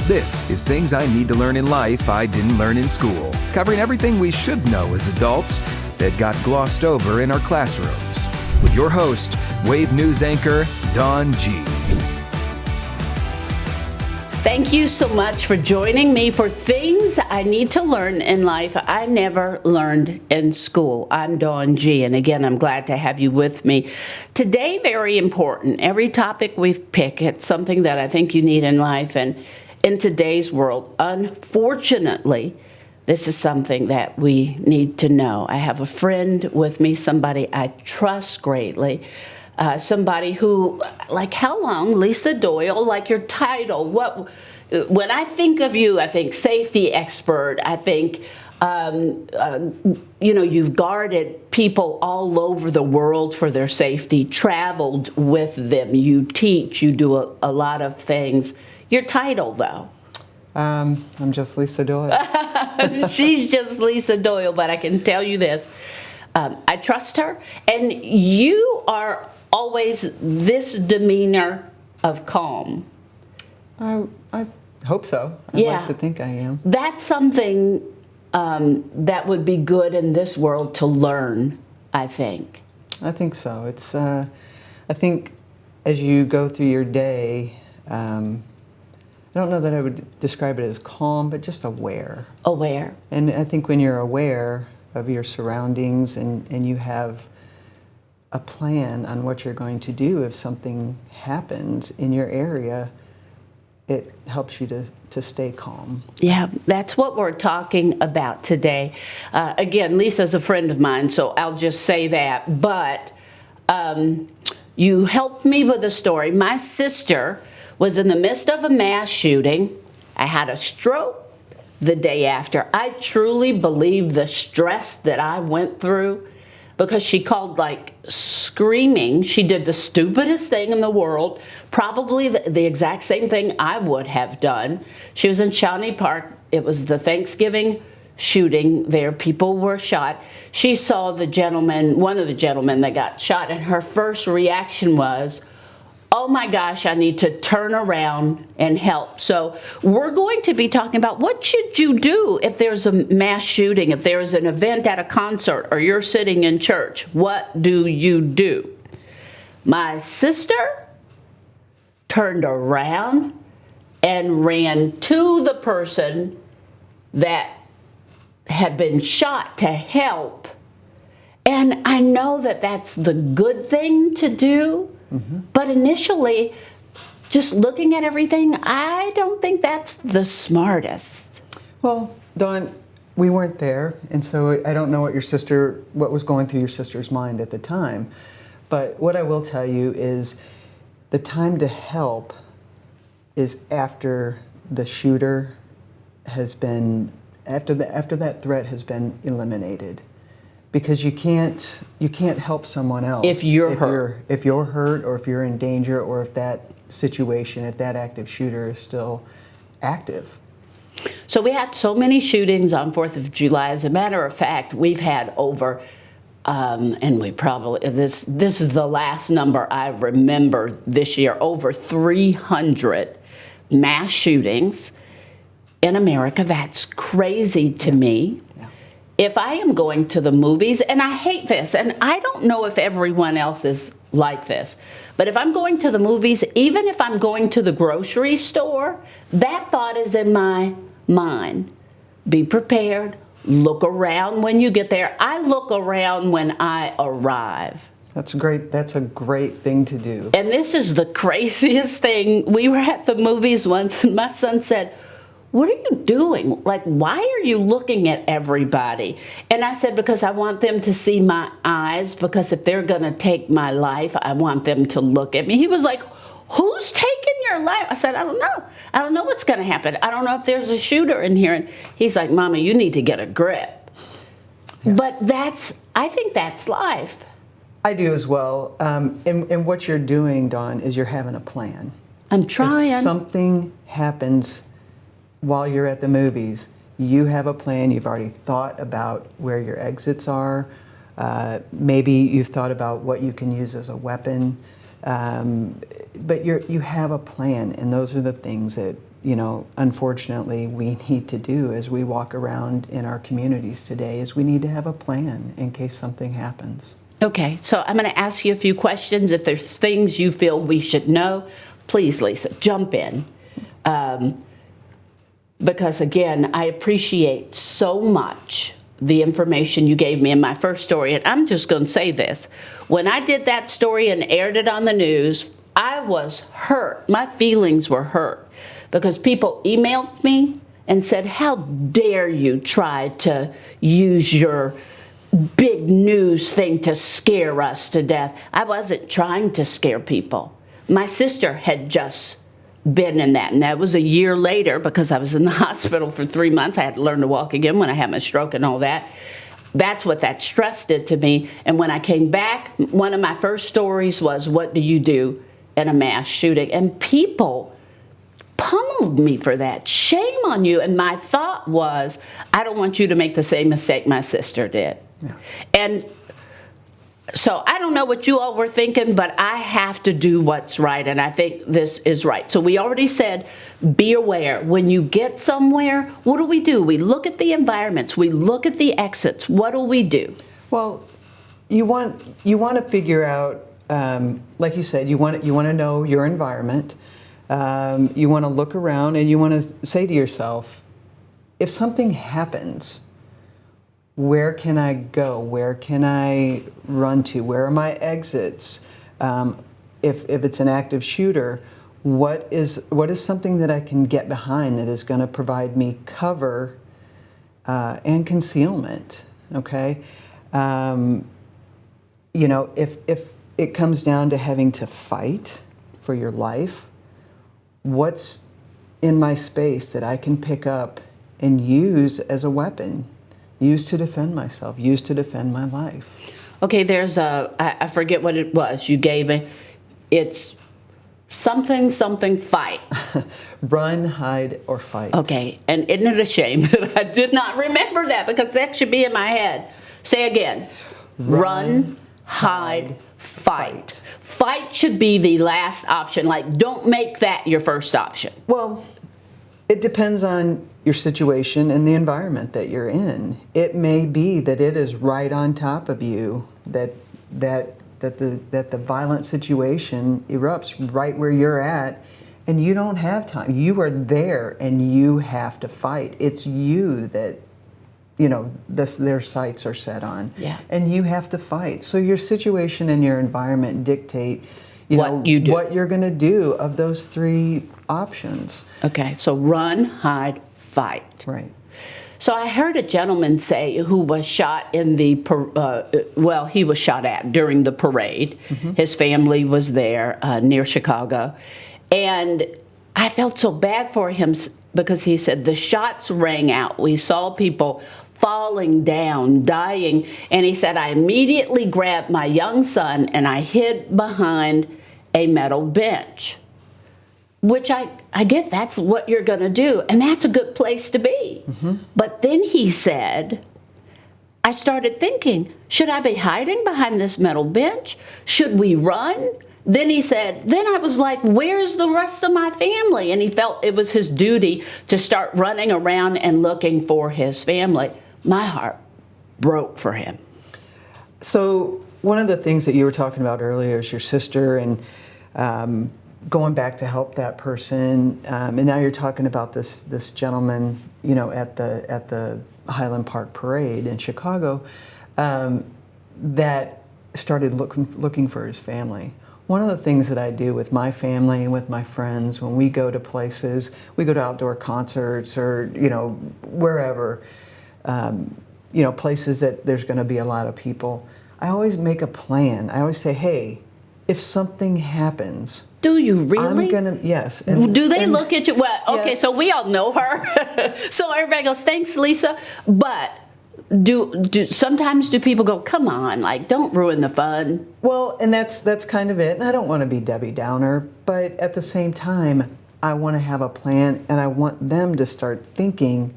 This is Things I Need to Learn in Life I Didn't Learn in School, covering everything we should know as adults that got glossed over in our classrooms. With your host, Wave News anchor, Dawne Gee. Thank you so much for joining me for Things I Need to Learn in Life I Never Learned in School. I'm Dawne Gee, and again, I'm glad to have you with me. Today, very important. Every topic we've picked, it's something that I think you need in life, and in today's world, unfortunately, this is something that we need to know. I have a friend with me, somebody I trust greatly, somebody who, like how long, Lisa Doyle, like your title, when I think of you, I think safety expert, I think, you've guarded people all over the world for their safety, traveled with them, you teach, you do a lot of things. Your title, though? I'm just Lisa Doyle. She's just Lisa Doyle, but I can tell you this. I trust her, and you are always this demeanor of calm. I hope so. I like to think I am. That's something that would be good in this world to learn, I think. I think so. It's. I think as you go through your day, I don't know that I would describe it as calm, but just aware. Aware. And I think when you're aware of your surroundings and you have a plan on what you're going to do if something happens in your area, it helps you to stay calm. Yeah, that's what we're talking about today. Again, Lisa's a friend of mine, so I'll just say that. But you helped me with a story. My sister was in the midst of a mass shooting. I had a stroke the day after. I truly believe the stress that I went through, because she called like screaming. She did the stupidest thing in the world, probably the exact same thing I would have done. She was in Shawnee Park. It was the Thanksgiving shooting there. People were shot. She saw one of the gentlemen that got shot, and her first reaction was, oh my gosh, I need to turn around and help. So we're going to be talking about what should you do if there's a mass shooting, if there's an event at a concert, or you're sitting in church. What do you do? My sister turned around and ran to the person that had been shot to help. And I know that that's the good thing to do. Mm-hmm. But initially, just looking at everything, I don't think that's the smartest. Well, Dawn, we weren't there, and so I don't know what was going through your sister's mind at the time. But what I will tell you is the time to help is after the shooter has been, after that threat has been eliminated. Because you can't help someone else if you're hurt, or if you're in danger, or if that situation, if that active shooter is still active. So we had so many shootings on 4th of July. As a matter of fact, we've had over, and we probably, this is the last number I remember this year, over 300 mass shootings in America. That's crazy to me. If I am going to the movies, and I hate this, and I don't know if everyone else is like this, but if I'm going to the movies, even if I'm going to the grocery store, that thought is in my mind. Be prepared. Look around when you get there. I look around when I arrive. That's great. That's a great thing to do. And this is the craziest thing. We were at the movies once, and my son said, what are you doing? Like, why are you looking at everybody? And I said, because I want them to see my eyes, because if they're going to take my life, I want them to look at me. He was like, who's taking your life? I said, I don't know. I don't know what's going to happen. I don't know if there's a shooter in here. And he's like, Mama, you need to get a grip. Yeah. But I think that's life. I do as well. And what you're doing, Dawn, is you're having a plan. I'm trying. If something happens while you're at the movies, you have a plan. You've already thought about where your exits are. Maybe you've thought about what you can use as a weapon. But you have a plan, and those are the things unfortunately we need to do as we walk around in our communities today is we need to have a plan in case something happens. Okay, so I'm going to ask you a few questions. If there's things you feel we should know, please, Lisa, jump in. Because again, I appreciate so much the information you gave me in my first story. And I'm just going to say this. When I did that story and aired it on the news, I was hurt. My feelings were hurt because people emailed me and said, how dare you try to use your big news thing to scare us to death. I wasn't trying to scare people. My sister had just been in that, and that was a year later because I was in the hospital for 3 months. I had to learn to walk again when I had my stroke and all that. That's what that stress did to me. And when I came back, one of my first stories was, what do you do in a mass shooting? And people pummeled me for that. Shame on you. And my thought was, I don't want you to make the same mistake my sister did. Yeah. And so I don't know what you all were thinking, but I have to do what's right, and I think this is right. So we already said, be aware. When you get somewhere, what do? We look at the environments. We look at the exits. What do we do? Well, you want to figure out, like you said, you want to know your environment. You want to look around, and you want to say to yourself, if something happens, where can I go? Where can I run to? Where are my exits? If it's an active shooter, what is something that I can get behind that is going to provide me cover and concealment? Okay, if it comes down to having to fight for your life, what's in my space that I can pick up and use as a weapon? Used to defend myself, used to defend my life. Okay, there's I forget what it was you gave me. It's something fight. Run, hide, or fight. Okay, and isn't it a shame that I did not remember that, because that should be in my head. Say again. Run, hide, fight. Fight should be the last option. Like, don't make that your first option. Well, it depends on your situation and the environment that you're in. It may be that it is right on top of you, that the violent situation erupts right where you're at, and you don't have time. You are there, and you have to fight. It's you that their sights are set on, and you have to fight. So your situation and your environment dictate what you're going to do of those three options. Okay, so run, hide, fight. Right. So I heard a gentleman say who was shot in the, he was shot at during the parade. Mm-hmm. His family was there near Chicago. And I felt so bad for him because he said the shots rang out. We saw people falling down, dying. And he said, I immediately grabbed my young son and I hid behind a metal bench. Which I get, that's what you're going to do, and that's a good place to be. Mm-hmm. But then he said, I started thinking, should I be hiding behind this metal bench? Should we run? Then he said, then I was like, where's the rest of my family? And he felt it was his duty to start running around and looking for his family. My heart broke for him. So one of the things that you were talking about earlier is your sister and going back to help that person, and now you're talking about this gentleman, at the Highland Park Parade in Chicago, that started looking for his family. One of the things that I do with my family and with my friends when we go to places, we go to outdoor concerts or wherever, places that there's going to be a lot of people. I always make a plan. I always say, hey, if something happens. Do you really? Yes. Do they look at you? Well, okay, yes. So we all know her. So everybody goes, thanks, Lisa. But sometimes do people go, come on, like, don't ruin the fun? Well, and that's kind of it. And I don't want to be Debbie Downer, but at the same time, I want to have a plan, and I want them to start thinking,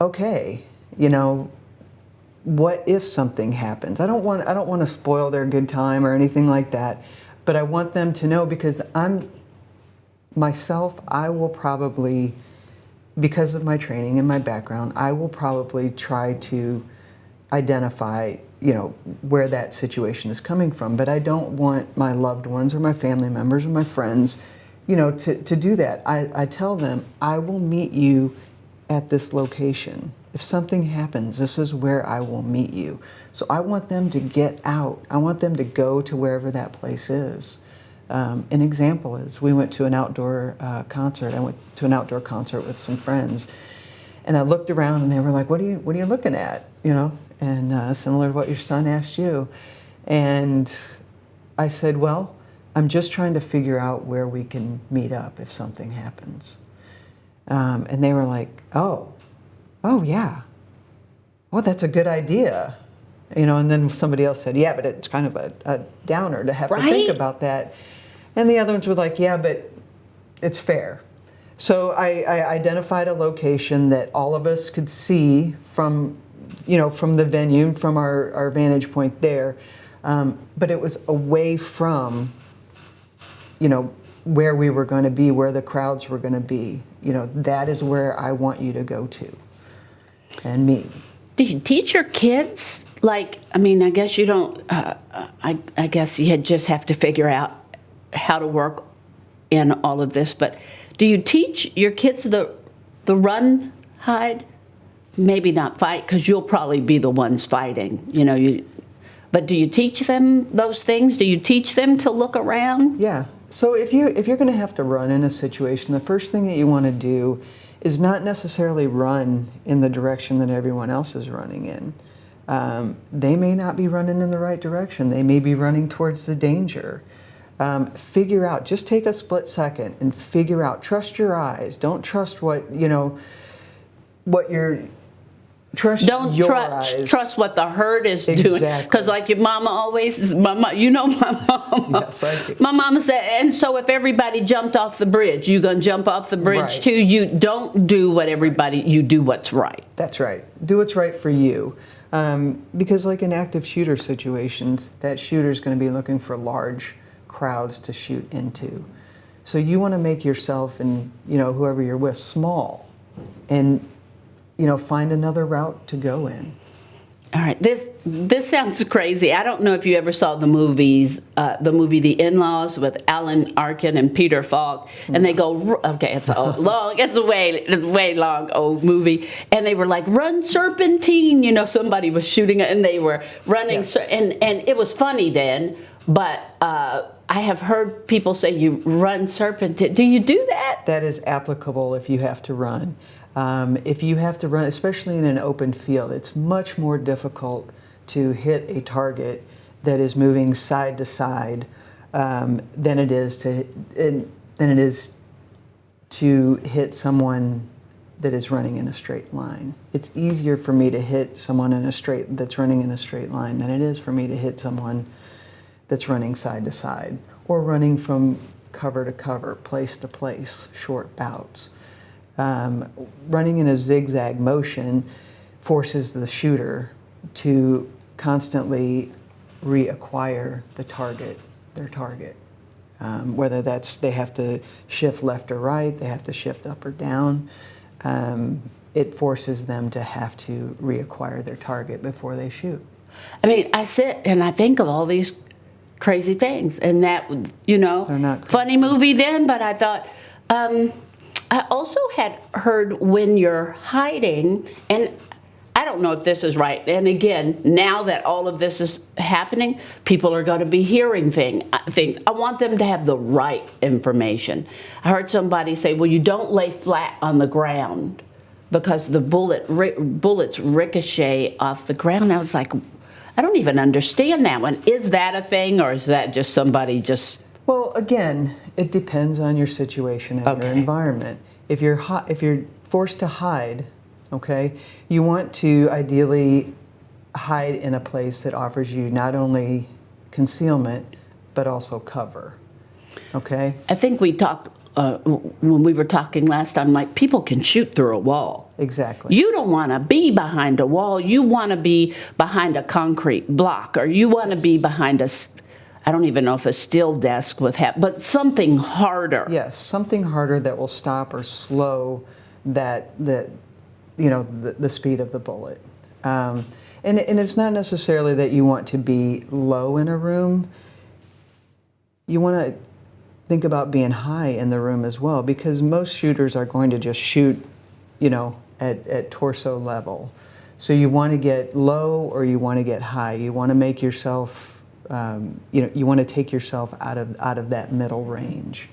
okay, what if something happens? I don't want to spoil their good time or anything like that, but I want them to know, because myself, I will probably, because of my training and my background, I will probably try to identify, where that situation is coming from. But I don't want my loved ones or my family members or my friends, to do that. I tell them, I will meet you at this location. If something happens, this is where I will meet you. So I want them to get out. I want them to go to wherever that place is. An example is we went to an outdoor concert. I went to an outdoor concert with some friends, and I looked around, and they were like, "What are you looking at?" And similar to what your son asked you. And I said, "Well, I'm just trying to figure out where we can meet up if something happens." And they were like, "Oh, yeah. Well, that's a good idea." And then somebody else said, "Yeah, but it's kind of a downer to have to think about that." And the other ones were like, "Yeah, but it's fair." So I identified a location that all of us could see from the venue, from our vantage point there. But it was away from, where we were going to be, where the crowds were going to be. That is where I want you to go to and meet. Do you teach your kids? I guess you don't, I guess you just have to figure out how to work in all of this, but do you teach your kids the run, hide? Maybe not fight, because you'll probably be the ones fighting, but do you teach them those things? Do you teach them to look around? Yeah. So if you're going to have to run in a situation, the first thing that you want to do is not necessarily run in the direction that everyone else is running in. They may not be running in the right direction. They may be running towards the danger. Figure out, just take a split second and figure out, trust your eyes. Don't trust what you're, trust your eyes. Trust what the herd is doing. Because like your mama always, my mama. Yes, I do. My mama said, and so if everybody jumped off the bridge, you gonna jump off the bridge Right. too? You don't do what everybody, you do what's right. That's right. Do what's right for you. Because like in active shooter situations, that shooter's going to be looking for large crowds to shoot into. So you want to make yourself and whoever you're with small, and find another route to go in. All right, this sounds crazy. I don't know if you ever saw the movie The In-Laws with Alan Arkin and Peter Falk, and they go, okay, it's a long, it's a way long old movie, and they were like, run serpentine, somebody was shooting it, and they were running, Yes. and it was funny then, but I have heard people say you run serpentine. Do you do that? That is applicable if you have to run. If you have to run, especially in an open field, it's much more difficult to hit a target that is moving side to side than it is to hit someone that is running in a straight line. It's easier for me to hit someone that's running in a straight line than it is for me to hit someone that's running side to side or running from cover to cover, place to place, short bouts. Running in a zigzag motion forces the shooter to constantly reacquire their target. Whether that's they have to shift left or right, they have to shift up or down. It forces them to have to reacquire their target before they shoot. I sit and I think of all these crazy things, and that, They're not crazy. funny movie then, but I thought, I also had heard when you're hiding, and I don't know if this is right, and again, now that all of this is happening, people are going to be hearing things. I want them to have the right information. I heard somebody say, well, you don't lay flat on the ground because the bullets ricochet off the ground. I was like, I don't even understand that one. Is that a thing, or is that just somebody just... Well, again, it depends on your situation and your environment. If you're forced to hide, okay, you want to ideally hide in a place that offers you not only concealment but also cover. Okay? I think we talked when we were talking last time, like, people can shoot through a wall. Exactly. You don't want to be behind a wall. You want to be behind a concrete block, or you want to be behind I don't even know if a steel desk would have, but something harder. Yes, something harder that will stop or slow the speed of the bullet. And it's not necessarily that you want to be low in a room. You want to think about being high in the room as well, because most shooters are going to just shoot, at torso level. So you want to get low or you want to get high. You want to make yourself, you want to take yourself out of that middle range.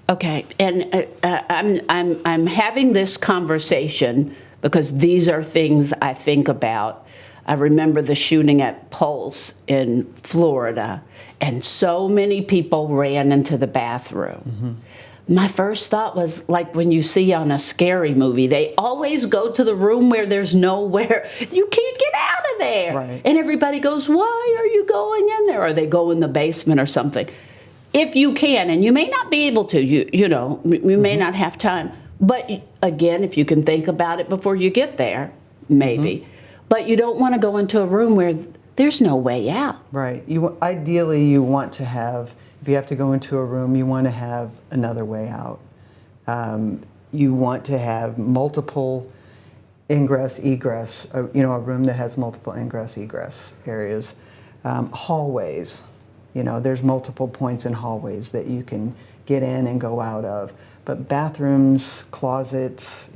Okay, and I'm having this conversation because these are things I think about. I remember the shooting at Pulse in Florida, and so many people ran into the bathroom. Mm-hmm. My first thought was like when you see on a scary movie, they always go to the room where there's nowhere, you can't get out of there. Right. And everybody goes, why are you going in there? Or they go in the basement or something. If you can, and you may not be able to, you may not have time. But again, if you can think about it before you get there, maybe. Mm-hmm. But you don't want to go into a room where there's no way out. Right. Ideally, you want to have, if you have to go into a room, you want to have another way out. You want to have multiple ingress, egress, a room that has multiple ingress, egress areas. Hallways. There's multiple points in hallways that you can get in and go out of. But bathrooms, closets,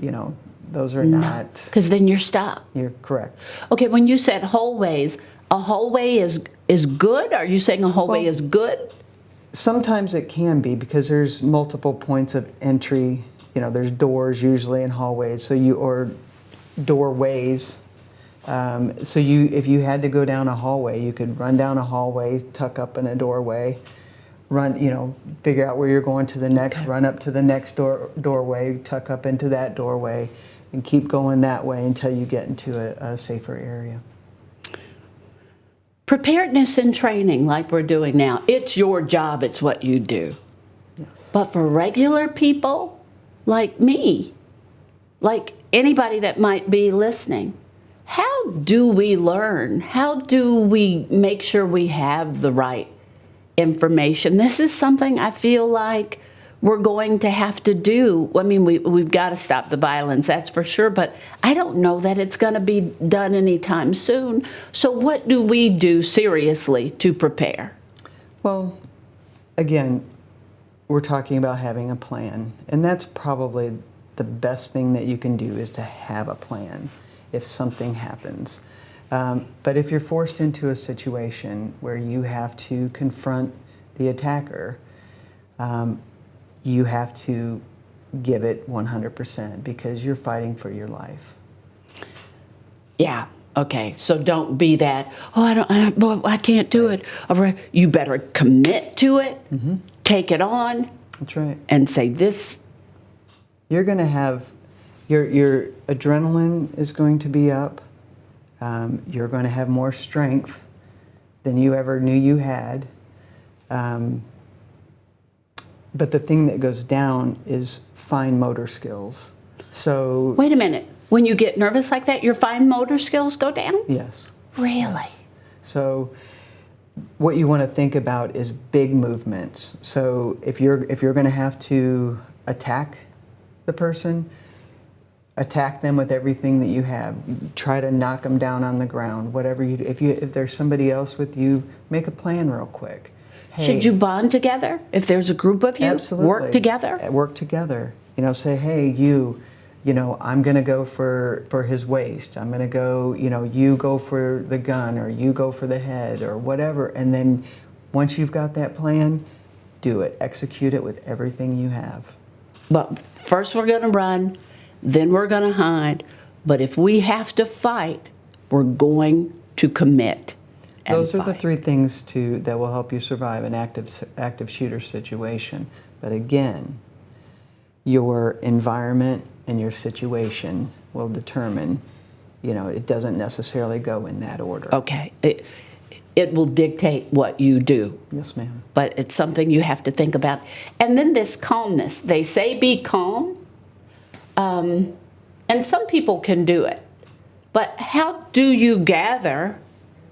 those are not. Because then you're stuck. You're correct. Okay, when you said hallways, a hallway is good? Are you saying a hallway is good? Sometimes it can be because there's multiple points of entry. There's doors usually in hallways, or doorways. If you had to go down a hallway, you could run down a hallway, tuck up in a doorway, figure out where you're going to the next, run up to the next doorway, tuck up into that doorway, and keep going that way until you get into a safer area. Preparedness and training like we're doing now, it's your job, it's what you do. Yes. But for regular people like me, like anybody that might be listening, how do we learn? How do we make sure we have the right information? This is something I feel like we're going to have to do. I mean, we've got to stop the violence, that's for sure, but I don't know that it's going to be done anytime soon. So what do we do seriously to prepare? Well, again, we're talking about having a plan, and that's probably the best thing that you can do is to have a plan if something happens. But if you're forced into a situation where you have to confront the attacker, you have to give it 100% because you're fighting for your life. Yeah. Okay. So don't be that, I can't do it. You better commit to it, take it on. That's right. And say this. You're going to have, your adrenaline is going to be up. You're going to have more strength than you ever knew you had. But the thing that goes down is fine motor skills. So wait a minute. When you get nervous like that, your fine motor skills go down? Yes. Really? Yes. So what you want to think about is big movements. So if you're going to have to attack the person, attack them with everything that you have. Try to knock them down on the ground. Whatever you do. If there's somebody else with you, make a plan real quick. Hey, should you bond together? If there's a group of you, absolutely. Work together? Work together. Say, hey, I'm going to go for his waist. I'm going to go, you go for the gun, or you go for the head, or whatever. And then once you've got that plan, do it. Execute it with everything you have. But first we're going to run, then we're going to hide. But if we have to fight, we're going to commit. Those are the three things that will help you survive an active shooter situation. But again, your environment and your situation will determine, it doesn't necessarily go in that order. Okay. It will dictate what you do. Yes, ma'am. But it's something you have to think about. And then this calmness. They say be calm. And some people can do it. But how do you gather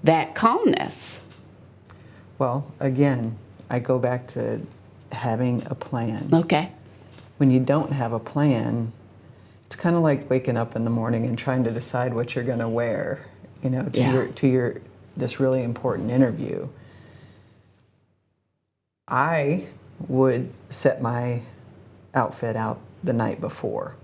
that calmness? Well, again, I go back to having a plan. Okay. When you don't have a plan, it's kind of like waking up in the morning and trying to decide what you're going to wear, to your this really important interview. I would set my outfit out the night before.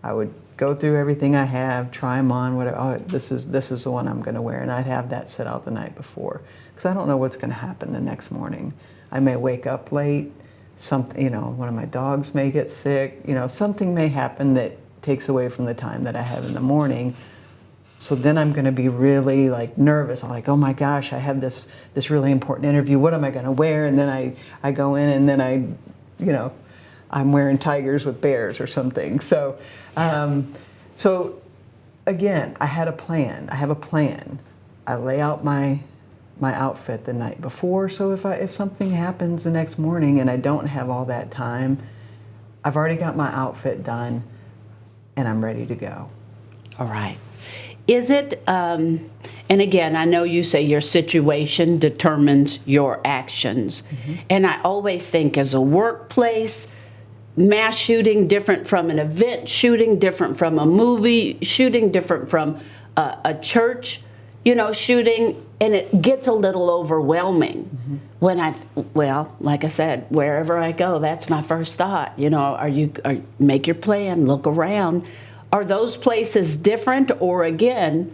I would go through everything I have, try them on, whatever. Oh, this is the one I'm going to wear, and I'd have that set out the night before because I don't know what's going to happen the next morning. I may wake up late. Something, one of my dogs may get sick. Something may happen that takes away from the time that I have in the morning. So then I'm going to be really nervous. I'm like, oh my gosh, I have this really important interview. What am I going to wear? And then I go in and then I'm wearing tigers with bears or something. So, so again, I had a plan. I have a plan. I lay out my outfit the night before. So if something happens the next morning and I don't have all that time, I've already got my outfit done and I'm ready to go. All right. Is it, and again, I know you say your situation determines your actions. Mm-hmm. And I always think as a workplace, mass shooting different from an event shooting, different from a movie shooting, different from a church, shooting, and it gets a little overwhelming. Mm-hmm. When like I said, wherever I go, that's my first thought. Make your plan, look around. Are those places different, or again,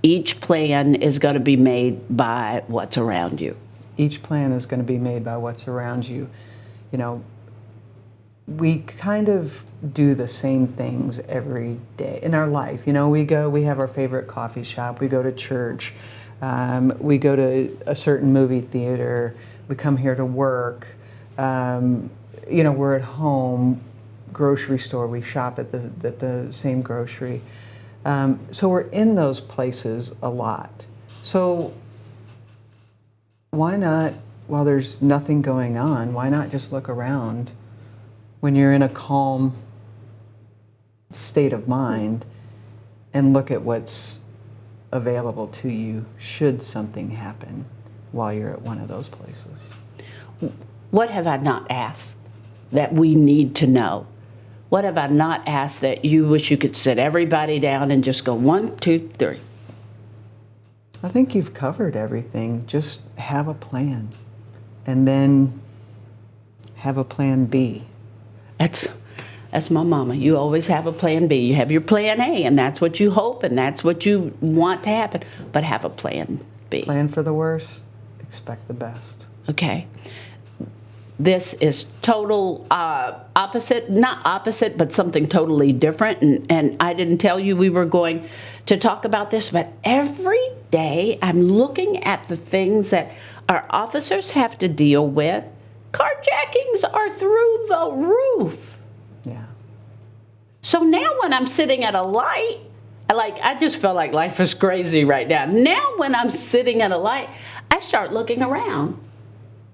each plan is going to be made by what's around you? Each plan is going to be made by what's around you. We kind of do the same things every day in our life. We have our favorite coffee shop, we go to church, we go to a certain movie theater, we come here to work, we're at home, grocery store, we shop at the same grocery. So we're in those places a lot. So why not, while there's nothing going on, why not just look around when you're in a calm state of mind and look at what's available to you should something happen while you're at one of those places? What have I not asked that we need to know? What have I not asked that you wish you could sit everybody down and just go 1, 2, 3? I think you've covered everything. Just have a plan. And then have a plan B. That's my mama. You always have a plan B. You have your plan A, and that's what you hope, and that's what you want to happen. But have a plan B. Plan for the worst, expect the best. Okay. This is total opposite, not opposite, but something totally different. And I didn't tell you we were going to talk about this, but every day I'm looking at the things that our officers have to deal with. Carjackings are through the roof. Yeah. So now when I'm sitting at a light, I just feel like life is crazy right now. Now when I'm sitting at a light, I start looking around.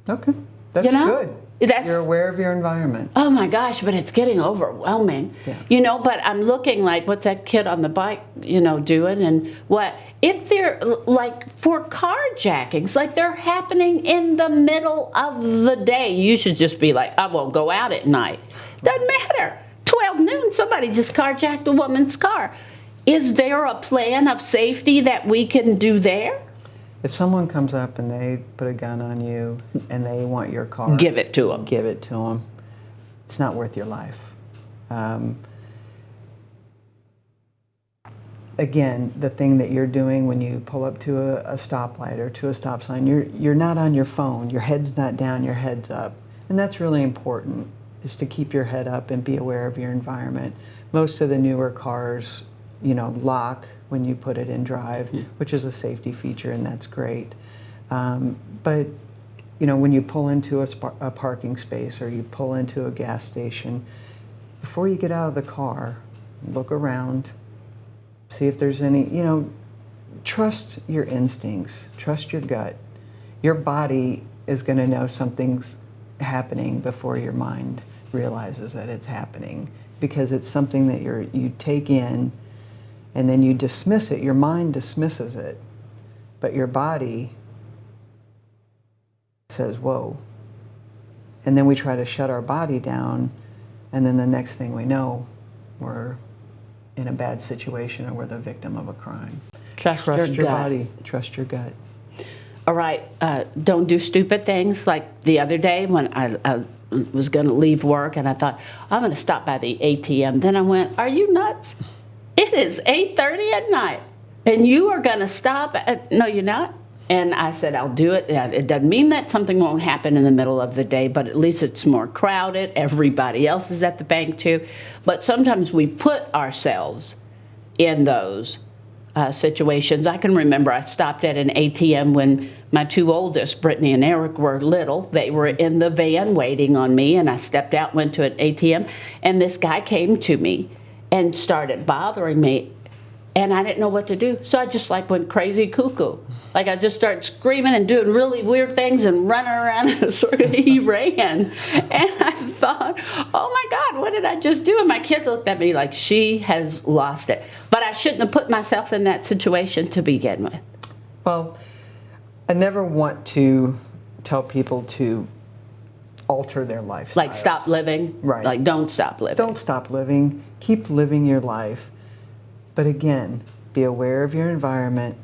Okay. That's good. You're aware of your environment. Oh my gosh, but it's getting overwhelming. Yeah. But I'm looking like, what's that kid on the bike, doing? And what? If they're for carjackings, they're happening in the middle of the day, you should just be like, I won't go out at night. Doesn't matter. 12 noon, somebody just carjacked a woman's car. Is there a plan of safety that we can do there? If someone comes up and they put a gun on you and they want your car, give it to them. Give it to them. It's not worth your life. Again, the thing that you're doing when you pull up to a stoplight or to a stop sign, you're not on your phone. Your head's not down, your head's up. And that's really important, is to keep your head up and be aware of your environment. Most of the newer cars, lock when you put it in drive, which is a safety feature, and that's great. But when you pull into a parking space or you pull into a gas station, before you get out of the car, look around, see if there's any, trust your instincts, trust your gut. Your body is going to know something's happening before your mind realizes that it's happening, because it's something that you take in and then you dismiss it. Your mind dismisses it, but your body says, whoa. And then we try to shut our body down, and then the next thing we know, we're in a bad situation or we're the victim of a crime. Trust your gut. body. Trust your gut. All right, don't do stupid things. Like the other day when I was going to leave work and I thought, I'm going to stop by the ATM. Then I went, are you nuts? It is 8:30 at night and you are going to stop? No, you're not. And I said, I'll do it. It doesn't mean that something won't happen in the middle of the day, but at least it's more crowded. Everybody else is at the bank too. But sometimes we put ourselves in those situations. I can remember I stopped at an ATM when my two oldest, Brittany and Eric, were little. They were in the van waiting on me, and I stepped out, went to an ATM, and this guy came to me and started bothering me, and I didn't know what to do. So I just went crazy cuckoo. Like I just started screaming and doing really weird things and running around, and sort of he ran. And I thought, oh my God, what did I just do? And my kids looked at me like she has lost it. But I shouldn't have put myself in that situation to begin with. Well, I never want to tell people to alter their lifestyle. Like stop living? Right. Like don't stop living. Don't stop living. Keep living your life. But again, be aware of your environment,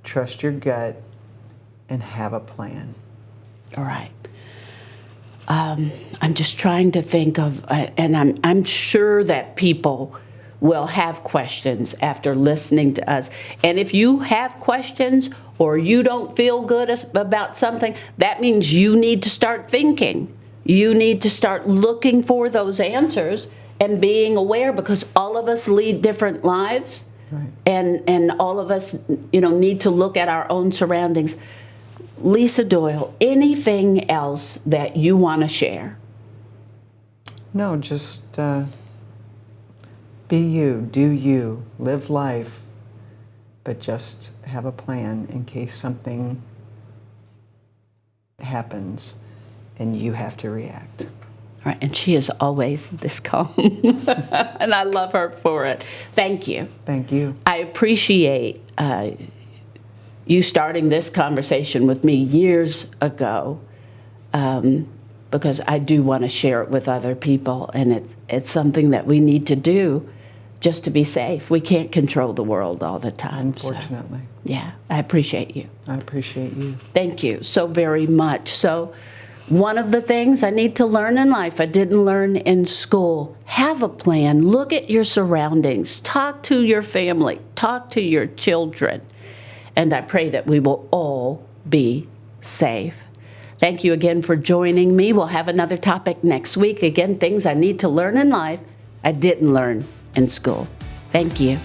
trust your gut, and have a plan. All right. I'm just trying to think of, and I'm sure that people will have questions after listening to us. And if you have questions or you don't feel good about something, that means you need to start thinking. You need to start looking for those answers and being aware, because all of us lead different lives. Right. And all of us, need to look at our own surroundings. Lisa Doyle, anything else that you want to share? No, just be you, do you, live life, but just have a plan in case something happens and you have to react. All right, and she is always this calm, and I love her for it. Thank you. Thank you. I appreciate you starting this conversation with me years ago, because I do want to share it with other people, and it's something that we need to do just to be safe. We can't control the world all the time. Unfortunately. So, yeah, I appreciate you. I appreciate you. Thank you so very much. So, one of the things I need to learn in life I didn't learn in school. Have a plan. Look at your surroundings. Talk to your family. Talk to your children. And I pray that we will all be safe. Thank you again for joining me. We'll have another topic next week. Again, things I need to learn in life I didn't learn in school. Thank you.